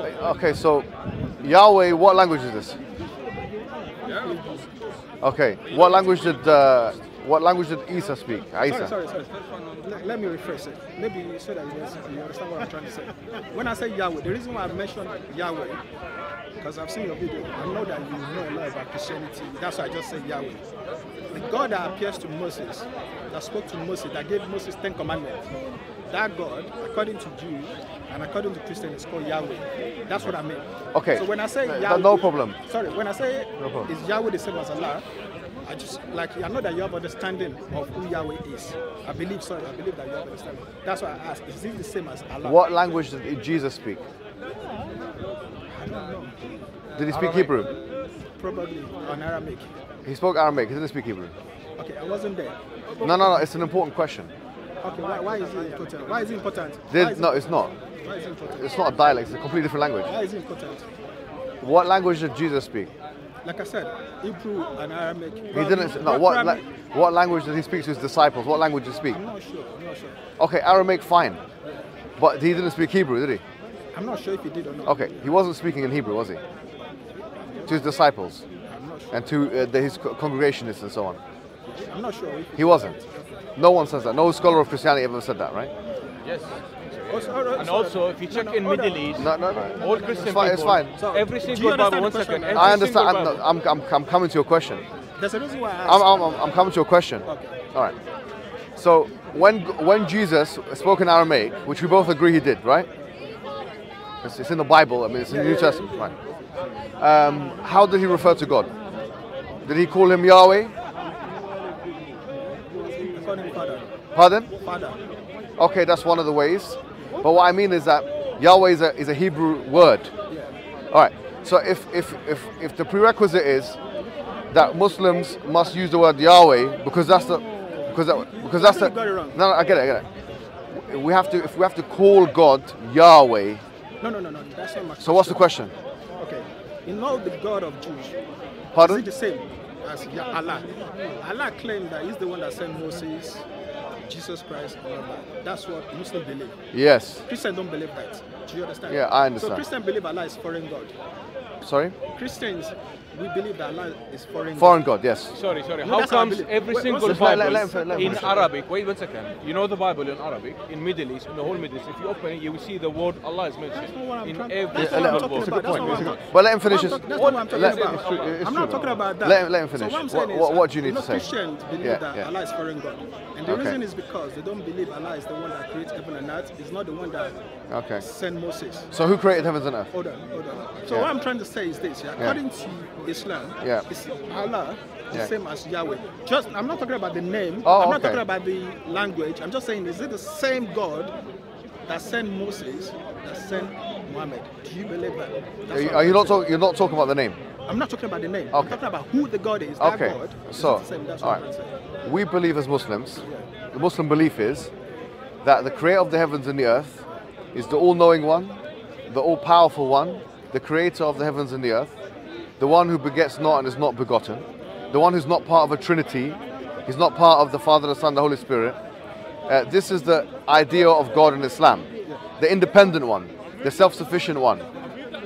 Okay, so Yahweh, what language is this? Okay, what language did Isa speak? Isa. Sorry. Let me rephrase it. Maybe so that you understand what I'm trying to say. When I say Yahweh, the reason why I mentioned Yahweh, because I've seen your video, I know that you know a lot about Christianity. That's why I just said Yahweh. The God that appears to Moses, that spoke to Moses, that gave Moses 10 commandments, that God, according to Jews and according to Christians, is called Yahweh. That's what I mean. Okay. So when I say Yahweh, no problem. Sorry, when I say No is Yahweh the same as Allah, I know that you have understanding of who Yahweh is. I believe that you have understanding. That's why I asked, is it the same as Allah? What language did Jesus speak? I don't know. Did he speak Aramaic. Hebrew? Probably on Aramaic. He spoke Aramaic, he didn't speak Hebrew. Okay, I wasn't there. No, it's an important question. Okay, why is it important? Why is it important? No, it's not. Why is it important? It's not a dialect, it's a completely different language. Why is it important? What language did Jesus speak? Like I said, Hebrew and Aramaic. He didn't. No, what language did he speak to his disciples? What language did he speak? I'm not sure. Okay, Aramaic, fine. But he didn't speak Hebrew, did he? I'm not sure if he did or not. Okay, he wasn't speaking in Hebrew, was he? To his disciples I'm not sure. and to his congregationists and so on. I'm not sure. He wasn't. No one says that. No scholar of Christianity ever said that, right? Yes. Also, And also, if you check in Middle East, No. all Christian It's fine. It's people, fine. So, every do you single Bible, understand one the question? second. I every single understand. Bible- I'm coming to your question. There's a reason why I asked. I'm coming to your question. Okay. All right. So when Jesus spoke in Aramaic, which we both agree he did, right? It's in the Bible. I mean, it's in the New Testament, right? How did he refer to God? Did he call him Yahweh? I call him Father. Pardon? Father. Okay, that's one of the ways. But what I mean is that Yahweh is a Hebrew word. Yeah. All right. So if the prerequisite is that Muslims must use the word Yahweh because that's the You got it wrong. no, I get it. If we have to call God Yahweh. No. That's not my So what's the question? Okay. You know the God of Jews. Pardon? Is it the same as Allah? Allah claimed that he's the one that sent Moses, Jesus Christ, and all that. That's what Muslims believe. Yes. Christians don't believe that. Do you understand? Yeah, I understand. So Christians believe Allah is foreign God. Sorry? Christians, we believe that Allah is foreign Foreign God, yes. Sorry. No, How that's what I comes believe. every Wait, single what's the- Bible let him in finish. Arabic? Wait 1 second. You know the Bible in Arabic, in Middle East, in the whole Middle East. If you open it, you will see the word Allah is mentioned That's not what I'm in trying- every that's not what I'm single talking book. about. That's not what I'm talking- But let him finish his. That's not what I'm talking let- about. it's true, it's I'm true. not talking about that. Let him finish. So what I'm saying What is, do you need to say? Christians believe Yeah, that yeah. Allah is foreign God. And the Okay. reason is because they don't believe Allah is the one that creates heaven and earth. He's not the one that Okay. sent Moses. So who created heavens and earth? Hold on. So Yeah. what I'm trying to say is this, yeah? According to Islam, Yeah. it's Allah the Yeah. same as Yahweh. I'm not talking about the name. Oh, I'm not okay. talking about the language. I'm just saying, is it the same God that sent Moses, that sent Mohammed? Do you believe that? That's what Are I'm you not saying. talking? You're not talking about the name. I'm not talking about the name. I'm Okay. talking about who the God is. That Okay. God. Is So, it the same? That's all what I'm right. trying to say. We believe as Muslims, the Muslim belief is that the creator of the heavens and the earth is the all-knowing one, the all-powerful one, the creator of the heavens and the earth, the one who begets not and is not begotten, the one who's not part of a trinity, he's not part of the Father, the Son, the Holy Spirit. This is the idea of God in Islam. The independent one, the self-sufficient one,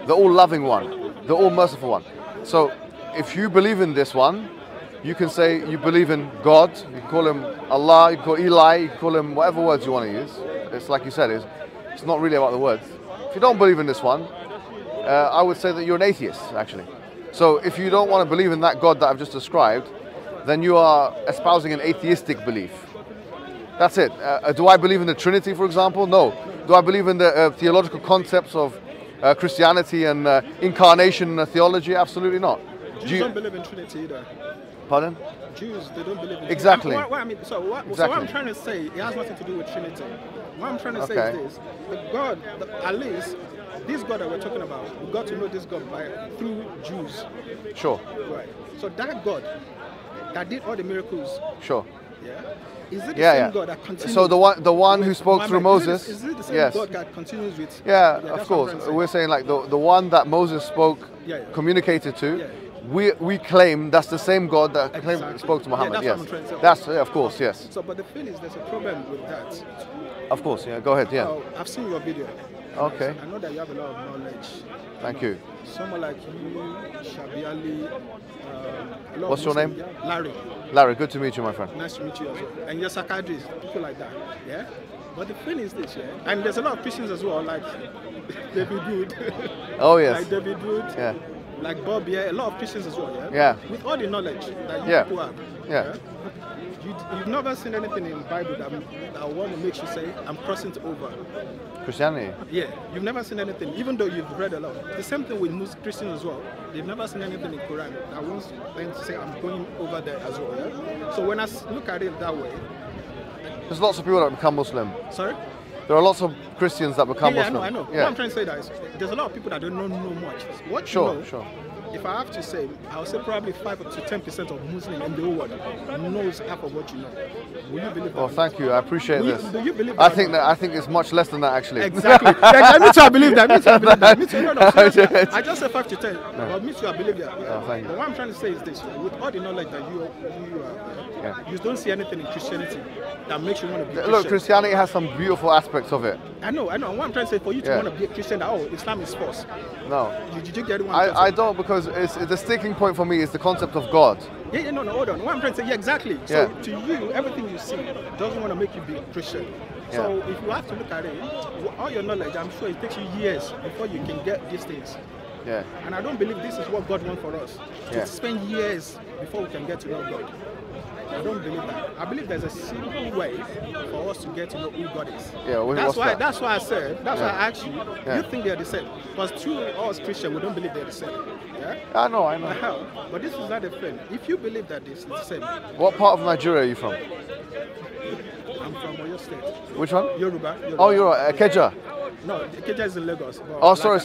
the all-loving one, the all-merciful one. So if you believe in this one, you can say you believe in God, you can call him Allah, you can call Eli, you can call him whatever words you want to use. It's like you said, it's not really about the words. If you don't believe in this one, I would say that you're an atheist, actually. So if you don't want to believe in that God that I've just described, then you are espousing an atheistic belief. That's it. Do I believe in the Trinity, for example? No. Do I believe in the theological concepts of Christianity and incarnation theology? Absolutely not. Jews don't believe in Trinity either. Pardon? Jews, they don't believe in Trinity. Exactly. So what Exactly. I'm trying to say, it has nothing to do with Trinity. What I'm trying to say Okay. is this: the God, at least this God that we're talking about, we got to know this God through Jews. Sure. Right. So that God that did all the miracles, Sure. yeah, is it the Yeah, same yeah. God that continues? So the one who with spoke through Muhammad? Moses. Is it the same Yes. God that continues with? Yeah, that's of what I'm course. trying to say. We're saying like the one that Moses spoke, Yeah. communicated to. Yeah. We claim that's the same God that Exactly. spoke to Muhammad. Yeah, yes, that's what I'm trying to say. that's of course, yes, So, but the thing is, there's a problem with that. of course. Yeah, go ahead. Yeah, I've seen your video. Okay. I know that you have a lot of knowledge. Thank you. Someone like you, Shabiali. What's your name? Larry. Larry, good to meet you, my friend. Nice to meet you as well. And your psychiatrists, people like that. Yeah. But the thing is this, yeah. And there's a lot of Christians as well, like David Wood. Oh yes. Like David Wood. Yeah. Like Bob, yeah. A lot of Christians as well, yeah. Yeah. With all the knowledge that you Yeah. people have. Yeah. You've never seen anything in the Bible that want to make you say, I'm crossing over. Christianity. Yeah, you've never seen anything, even though you've read a lot. The same thing with most Christians as well. They've never seen anything in Quran that wants them to say, I'm going over there as well. Yeah? So when I look at it that way. There's lots of people that become Muslim. Sorry? There are lots of Christians that become Yeah, Muslim. I know. Yeah. What I'm trying to say that is, there's a lot of people that don't know much. What Sure, you know, sure. if I have to say, I would say probably 5 to 10% of Muslims in the whole world knows half of what you know. Will you believe that? Well, thank you. I appreciate this. Do you believe I that? think I think it's much less than that actually. Exactly. Me too, I believe that. Me too, I believe that. Me too, no. Seriously, I just said 5 to 10. But me too, I believe that. Oh, thank you. But what I'm trying to say is this: with all the knowledge that you don't see anything in Christianity that makes you want to be Christian. Look, Christianity has some beautiful aspects of it. I know. What I'm trying to say for you to want to be a Christian, that Islam is false. No. Did you get it? I don't, because the sticking point for me is the concept of God. Yeah, no, hold on. What I'm trying to say, yeah, exactly. So to you, everything you see doesn't want to make you be a Christian. So if you have to look at it, all your knowledge, I'm sure it takes you years before you can get these things. Yeah. And I don't believe this is what God wants for us. To spend years before we can get to know God. I don't believe that. I believe there's a simple way for us to get to know who God is. Yeah, that's why I said, that's why I asked you, you think they're the same? Because through us Christians, we don't believe they're the same. Yeah? I know. But this is not the thing. If you believe that this is the same. What part of Nigeria are you from? I'm from Oyo State. Which one? Yoruba. Oh, you're Akeja. No, Akeja is in Lagos. Oh, sorry.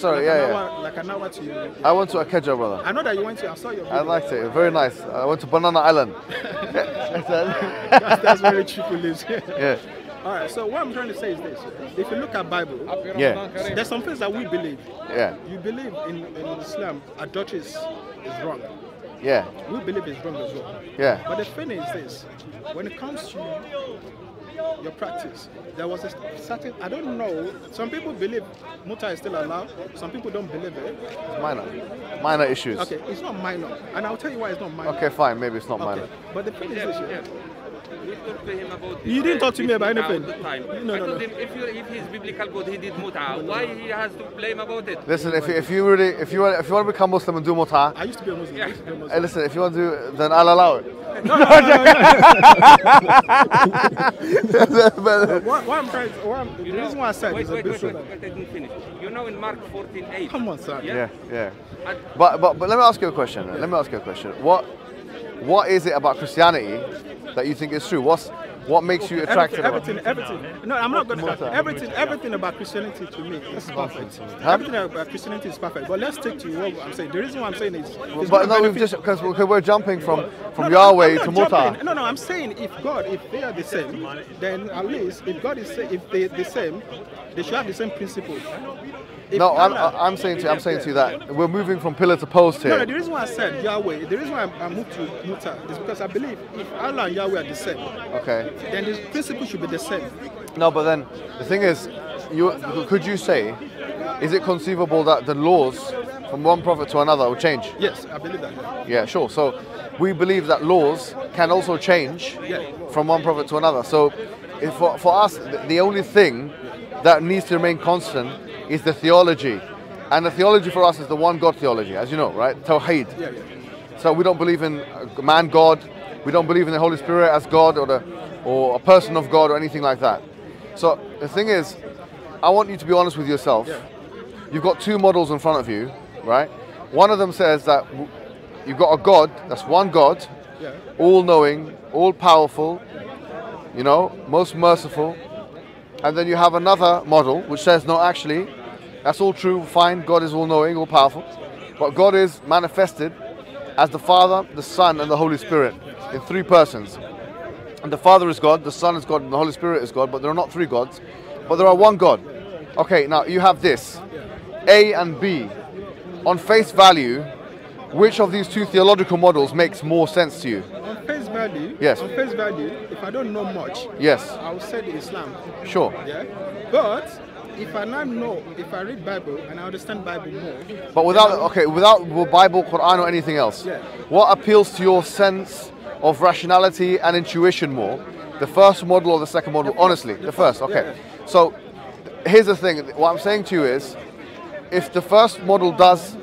Like an hour to you. I went to Akeja, brother. I know that you went to. I saw your video. I liked it. Very nice. I went to Banana Island. That's very cheap to live. Yeah. All right. So what I'm trying to say is this: if you look at Bible, there's some things that we believe. Yeah. You believe in Islam, adultery is wrong. Yeah. We believe it's wrong as well. Yeah. But the thing is this: when it comes to your practice, there was a certain, I don't know, some people believe muta is still allowed, some people don't believe it. It's minor issues. Okay, it's not minor, and I'll tell you why it's not minor. Okay, fine, maybe it's not minor. But the thing is this, We talked to him about you didn't talk to me about anything. I told him if he's biblical God, he did muta. Why he has to blame about it? Listen, if you want to become Muslim and do muta, I used to be a Muslim. Yeah. hey, listen, if you want to do, then I'll allow it. What I'm trying to, the reason why I said is a bit wait, I didn't finish. You know in Mark 14:8. Come on, son. Yeah. But let me ask you a question. What is it about Christianity that you think is true? What makes you attracted about it? Everything. No, I'm not going to. Everything about Christianity to me is perfect. Everything about Christianity is perfect. But let's stick to what I'm saying. The reason why I'm saying is. But no, because we're jumping from Yahweh to muta. No, I'm saying if they are the same, then at least if they're the same, they should have the same principle. I'm saying to you that we're moving from pillar to post here. No, the reason why I said Yahweh, the reason why I moved to muta is because I believe if Allah and Yahweh are the same, then the principle should be the same. No, but then the thing is, could you say, is it conceivable that the laws from one prophet to another will change? Yes, I believe that. Yeah, sure. So we believe that laws can also change from one prophet to another. So for us, the only thing that needs to remain constant is the theology. And the theology for us is the one God theology, as you know, right? Tawheed. Yeah. So we don't believe in man God. We don't believe in the Holy Spirit as God or a person of God or anything like that. So the thing is, I want you to be honest with yourself. Yeah. You've got two models in front of you, right? One of them says that you've got a God, that's one God, all-knowing, all-powerful, most merciful. And then you have another model which says, no, actually, that's all true, fine, God is all-knowing, all-powerful. But God is manifested as the Father, the Son, and the Holy Spirit in three persons. And the Father is God, the Son is God, and the Holy Spirit is God, but there are not three gods, but there are one God. Okay, now you have this, A and B. On face value, which of these two theological models makes more sense to you? On face value, yes. On face value, if I don't know much, yes, I will say the Islam. Sure. Yeah. But if I now know, if I read Bible and I understand Bible more. But without Bible, Quran, or anything else, Yeah. what appeals to your sense of rationality and intuition more? The first model or the second model? Honestly, the first. Okay. Yeah. So here's the thing. What I'm saying to you is, if the first model does,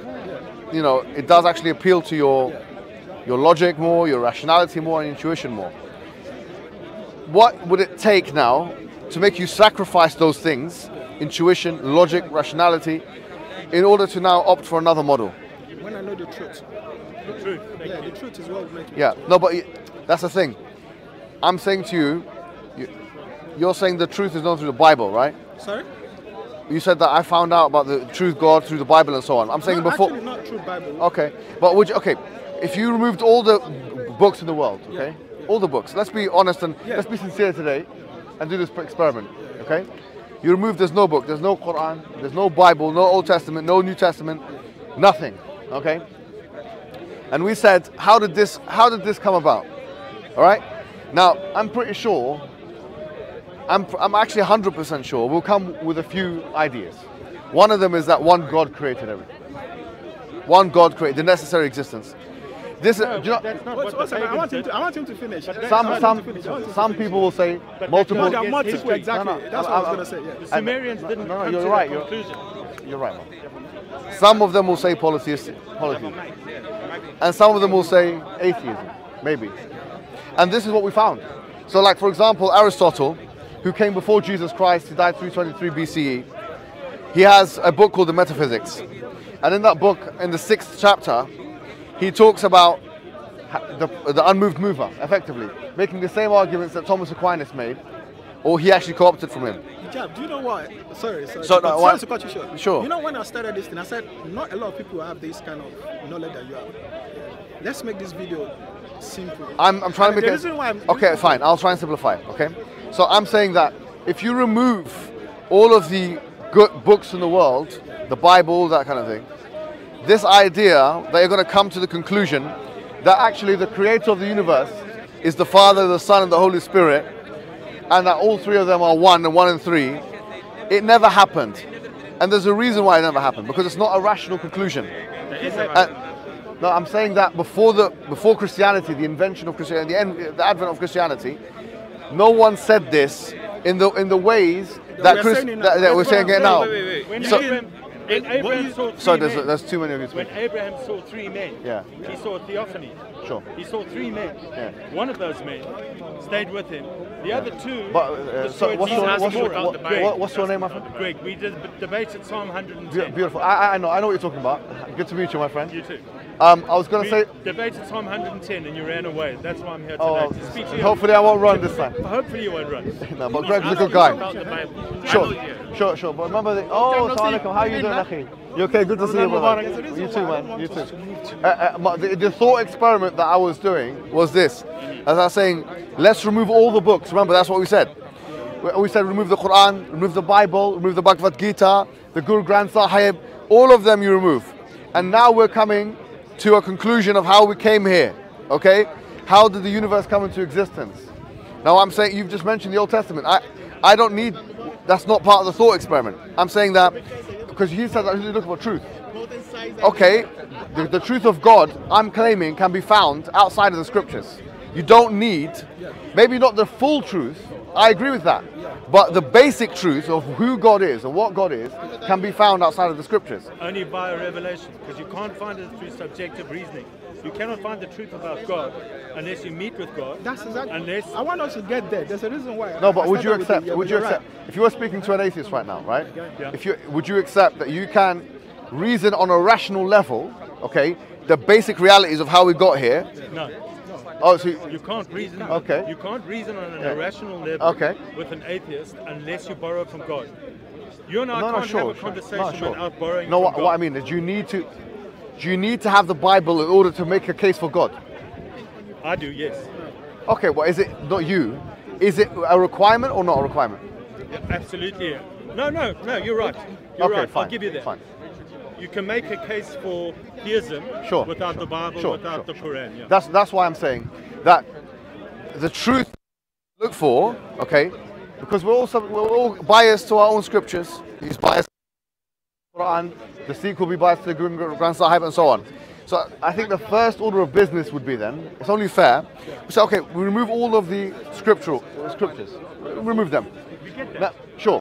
it does actually appeal to your logic more, your rationality more, and intuition more. What would it take now to make you sacrifice those things, intuition, logic, rationality, in order to now opt for another model? When I know the truth. The truth. Yeah, the truth is what will make me. Yeah, no, but that's the thing. I'm saying to you, you're saying the truth is known through the Bible, right? Sorry? You said that I found out about the truth God through the Bible and so on. I'm saying No, before. actually not through Bible. Okay, but if you removed all the books in the world, okay, all the books. Let's be honest and let's be sincere today, and do this experiment, okay? You remove. There's no book. There's no Quran. There's no Bible. No Old Testament. No New Testament. Nothing. Okay. And we said, how did this come about? All right. Now I'm pretty sure. I'm actually 100% sure we'll come with a few ideas. One of them is that one God created everything. One God created the necessary existence. This do you know, That's not what the I want pagans him did. I want him to finish. some people will say multiple. No, there are more to history. exactly. No, no, That's what I was going to say. The Yeah. Sumerians didn't no, come you're to right, that you're- conclusion. You're right, man. Some of them will say polytheism, and some of them will say atheism, maybe. And this is what we found. So, like for example, Aristotle, who came before Jesus Christ, he died 323 BCE. He has a book called the Metaphysics, and in that book, in the 6th chapter, he talks about the unmoved mover, effectively making the same arguments that Thomas Aquinas made, or he actually co-opted from him. Hijab, do you know what? Sorry. So, no, sorry to cut you short. Sure. You know, when I started this thing, I said not a lot of people have this kind of knowledge that you have. Let's make this video simple. I'm trying to make the it. reason why I'm- Okay, fine. I'll try and simplify it. Okay. So I'm saying that if you remove all of the good books in the world, the Bible, that kind of thing, this idea that you're going to come to the conclusion that actually the creator of the universe is the Father, the Son, and the Holy Spirit, and that all three of them are one and one and three, it never happened. And there's a reason why it never happened, because it's not a rational conclusion. No, I'm saying that before Christianity, the invention of Christianity, the advent of Christianity, no one said this in the ways that we're saying it now. Wait. When So- Abraham saw three Sorry, men, there's too many of you when speaking. Abraham saw three men, Yeah. he saw a theophany. Sure. He saw three men. Yeah. One of those men stayed with him. The other two. But so destroyed what's Sodom and your Gomorrah. what's your name, my friend? Greg, we debated Psalm 110. Beautiful. I know what you're talking about. Good to meet you, my friend. You too. I was going We to say. debated Psalm 110 and you ran away. That's why I'm here today. Oh, to speak to you. hopefully I won't run this time. Hopefully you won't run. No, but Greg's a good guy. About the Bible. Sure. But remember the. Oh, assalamu alaikum. How are you doing, Akhi? You okay? Good to see you, brother. You too, man. You too. The thought experiment that I was doing was this. As I was saying, let's remove all the books. Remember, that's what we said. We said remove the Quran, remove the Bible, remove the Bhagavad Gita, the Guru Granth Sahib. All of them you remove. And now we're coming to a conclusion of how we came here. Okay? How did the universe come into existence? Now I'm saying, you've just mentioned the Old Testament. I don't need, that's not part of the thought experiment. I'm saying that because he said that he's looking for truth. Okay, the truth of God, I'm claiming, can be found outside of the scriptures. You don't need, maybe not the full truth, I agree with that, but the basic truth of who God is and what God is can be found outside of the scriptures. Only via revelation, because you can't find it through subjective reasoning. You cannot find the truth about God unless you meet with God. That's exactly. Unless I want us to get there. There's a reason why. No, but I would you started with accept? the- yeah, Would but you you're accept? right. If you were speaking to an atheist right now, right? Yeah. Would you accept that you can reason on a rational level, okay, the basic realities of how we got here? no, Oh, so you can't reason. Okay. You can't reason on an Yeah. irrational level Okay. with an atheist unless you borrow from God. You and I no, can't sure, have a sure. conversation No, sure. without borrowing No, from what, God. what I mean is, do you need to have the Bible in order to make a case for God? I do, yes. Okay, well, is it not you? Is it a requirement or not a requirement? Absolutely. No, you're right. You're Okay, right. fine. I'll give you that. Fine. You can make a case for theism Sure, without sure, the Bible, sure, without sure, the Quran. Yeah. That's why I'm saying that the truth you look for, okay, because we're all biased to our own scriptures. He's biased to the Quran, the Sikh will be biased to the Grand Sahib and so on. So I think the first order of business would be then, it's only fair, we say, okay, we remove all of the scriptures. Remove them. Now, sure.